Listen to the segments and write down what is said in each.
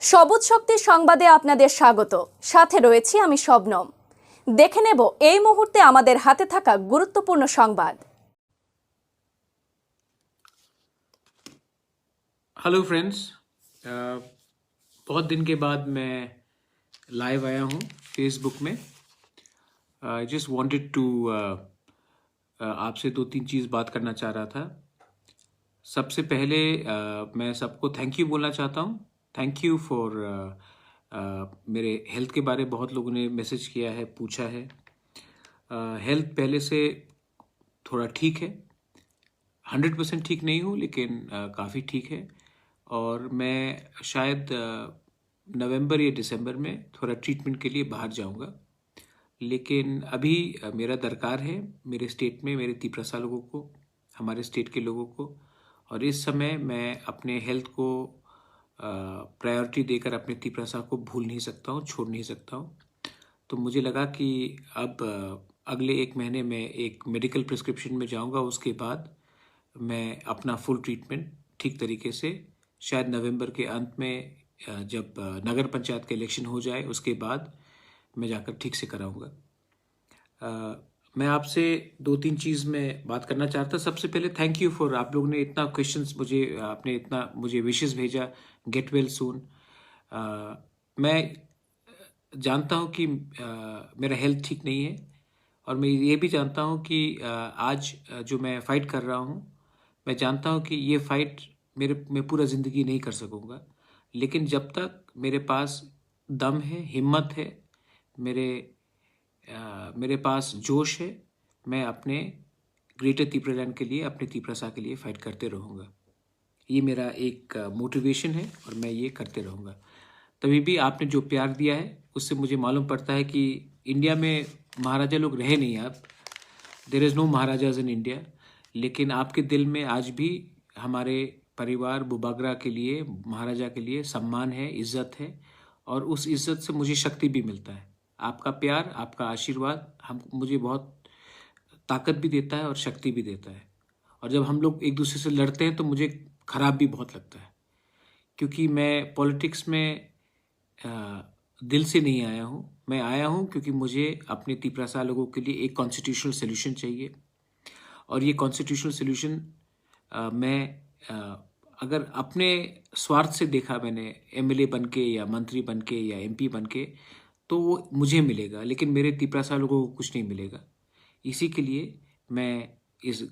সবুজ শক্তি সংবাদে আপনাদের স্বাগত। সাথে রয়েছি আমি শবনম। দেখে নেব এই মুহূর্তে আমাদের হাতে থাকা গুরুত্বপূর্ণ সংবাদ। हेलो फ्रेंड्स, बहुत दिन के बाद मैं लाइव आया हूँ फेसबुक में। आई जस्ट वांटेड टू आपसे दो तीन चीज़ बात करना चाह रहा था। सबसे पहले मैं सबको थैंक यू बोलना चाहता हूँ। थैंक यू फॉर मेरे हेल्थ के बारे बहुत लोगों ने मैसेज किया है, पूछा है। हेल्थ पहले से थोड़ा ठीक है, 100% ठीक नहीं हूँ लेकिन काफ़ी ठीक है। और मैं शायद नवंबर या दिसंबर में थोड़ा ट्रीटमेंट के लिए बाहर जाऊंगा, लेकिन अभी मेरा दरकार है मेरे स्टेट में, मेरे तिपरसा लोगों को, हमारे स्टेट के लोगों को। और इस समय मैं अपने हेल्थ को प्रायोरिटी देकर अपने तिपरसा को भूल नहीं सकता हूँ, छोड़ नहीं सकता हूँ। तो मुझे लगा कि अब अगले एक महीने में एक मेडिकल प्रिस्क्रिप्शन में जाऊंगा, उसके बाद मैं अपना फुल ट्रीटमेंट ठीक तरीके से शायद नवंबर के अंत में जब नगर पंचायत का इलेक्शन हो जाए उसके बाद मैं जाकर ठीक से कराऊंगा। मैं आपसे दो तीन चीज़ में बात करना चाहता। सबसे पहले थैंक यू फॉर, आप लोगों ने इतना क्वेश्चंस मुझे, आपने इतना मुझे विशेस भेजा, गेट वेल सून। मैं जानता हूँ कि मेरा हेल्थ ठीक नहीं है, और मैं ये भी जानता हूँ कि आज जो मैं फ़ाइट कर रहा हूँ, मैं जानता हूँ कि ये फ़ाइट मैं पूरा ज़िंदगी नहीं कर सकूँगा। लेकिन जब तक मेरे पास दम है, हिम्मत है, मेरे पास जोश है, मैं अपने ग्रेटर तिपरालैंड के लिए, अपने तिपरसा के लिए फ़ाइट करते रहूँगा। ये मेरा एक मोटिवेशन है और मैं ये करते रहूँगा। तभी भी आपने जो प्यार दिया है उससे मुझे मालूम पड़ता है कि इंडिया में महाराजा लोग रहे नहीं। आप, there is no maharajas in India, लेकिन आपके दिल में आज भी हमारे परिवार बुबागरा के लिए, महाराजा के लिए सम्मान है, इज़्ज़त है, और उस इज़्ज़त से मुझे शक्ति भी मिलता है। आपका प्यार, आपका आशीर्वाद मुझे बहुत ताकत भी देता है और शक्ति भी देता है। और जब हम लोग एक दूसरे से लड़ते हैं तो मुझे ख़राब भी बहुत लगता है, क्योंकि मैं पॉलिटिक्स में दिल से नहीं आया हूँ। मैं आया हूँ क्योंकि मुझे अपने तिपरसा लोगों के लिए एक कॉन्स्टिट्यूशनल सोल्यूशन चाहिए। और ये कॉन्स्टिट्यूशनल सोल्यूशन मैं अगर अपने स्वार्थ से देखा, मैंने एमएलए बन के या मंत्री बन के या एमपी बन के, तो वो मुझे मिलेगा, लेकिन मेरे तिपरसा लोगों को कुछ नहीं मिलेगा। इसी के लिए मैं इस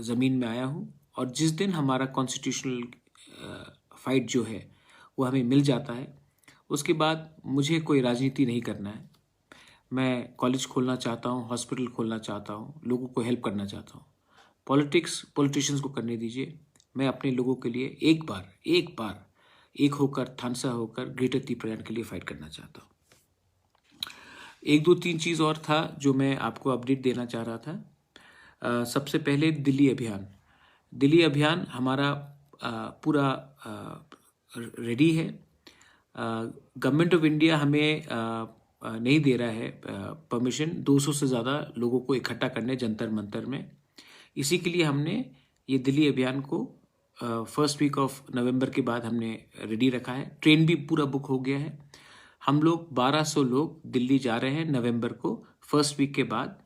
ज़मीन में आया हूँ। और जिस दिन हमारा कॉन्स्टिट्यूशनल फाइट जो है वो हमें मिल जाता है, उसके बाद मुझे कोई राजनीति नहीं करना है। मैं कॉलेज खोलना चाहता हूँ, हॉस्पिटल खोलना चाहता हूँ, लोगों को हेल्प करना चाहता हूँ। पॉलिटिशियंस को करने दीजिए। मैं अपने लोगों के लिए एक बार एक होकर, थानसा होकर ग्रेटर तिपरालैंड के लिए फाइट करना चाहता हूँ। एक दो तीन चीज़ और था जो मैं आपको अपडेट देना चाह रहा था। सबसे पहले दिल्ली अभियान हमारा पूरा रेडी है। गवर्नमेंट ऑफ इंडिया हमें नहीं दे रहा है परमिशन 200 से ज़्यादा लोगों को इकट्ठा करने जंतर मंतर में। इसी के लिए हमने ये दिल्ली अभियान को फर्स्ट वीक ऑफ नवंबर के बाद हमने रेडी रखा है। ट्रेन भी पूरा बुक हो गया है। हम लोग 1200 लोग दिल्ली जा रहे हैं नवंबर को, फर्स्ट वीक के बाद।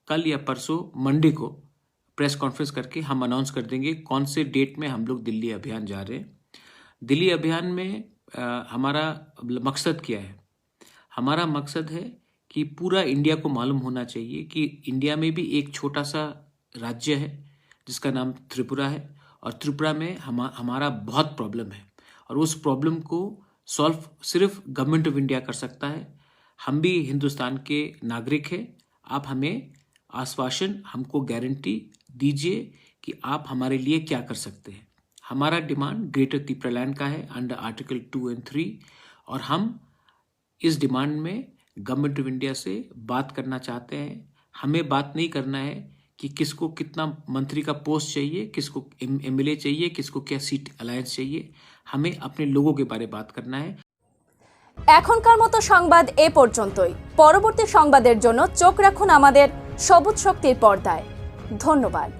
कल या परसों मंडे को प्रेस कॉन्फ्रेंस करके हम अनाउंस कर देंगे कौन से डेट में हम लोग दिल्ली अभियान जा रहे हैं। दिल्ली अभियान में हमारा मकसद क्या है? हमारा मकसद है कि पूरा इंडिया को मालूम होना चाहिए कि इंडिया में भी एक छोटा सा राज्य है जिसका नाम त्रिपुरा है, और त्रिपुरा में हमारा बहुत प्रॉब्लम है, और उस प्रॉब्लम को सॉल्व सिर्फ गवर्नमेंट ऑफ इंडिया कर सकता है। हम भी हिंदुस्तान के नागरिक हैं। आप हमें आश्वासन, हमको गारंटी दीजिए कि आप हमारे लिए क्या कर सकते हैं। हमारा डिमांड ग्रेटर तिपरालैंड का है अंडर आर्टिकल 2 और 3, और हम इस डिमांड में गवर्नमेंट ऑफ इंडिया से बात करना चाहते हैं। हमें बात नहीं करना है कि किसको कितना मंत्री का पोस्ट चाहिए, किसको एमएलए चाहिए, किसको क्या सीट अलायंस चाहिए। हमें अपने लोगों के बारे में बात करना है। এখনকার মতো সংবাদ এ পর্যন্তই। পরবর্তী সংবাদের জন্য চোখ রাখুন আমাদের সবুজ শক্তির পর্দায়। ধন্যবাদ।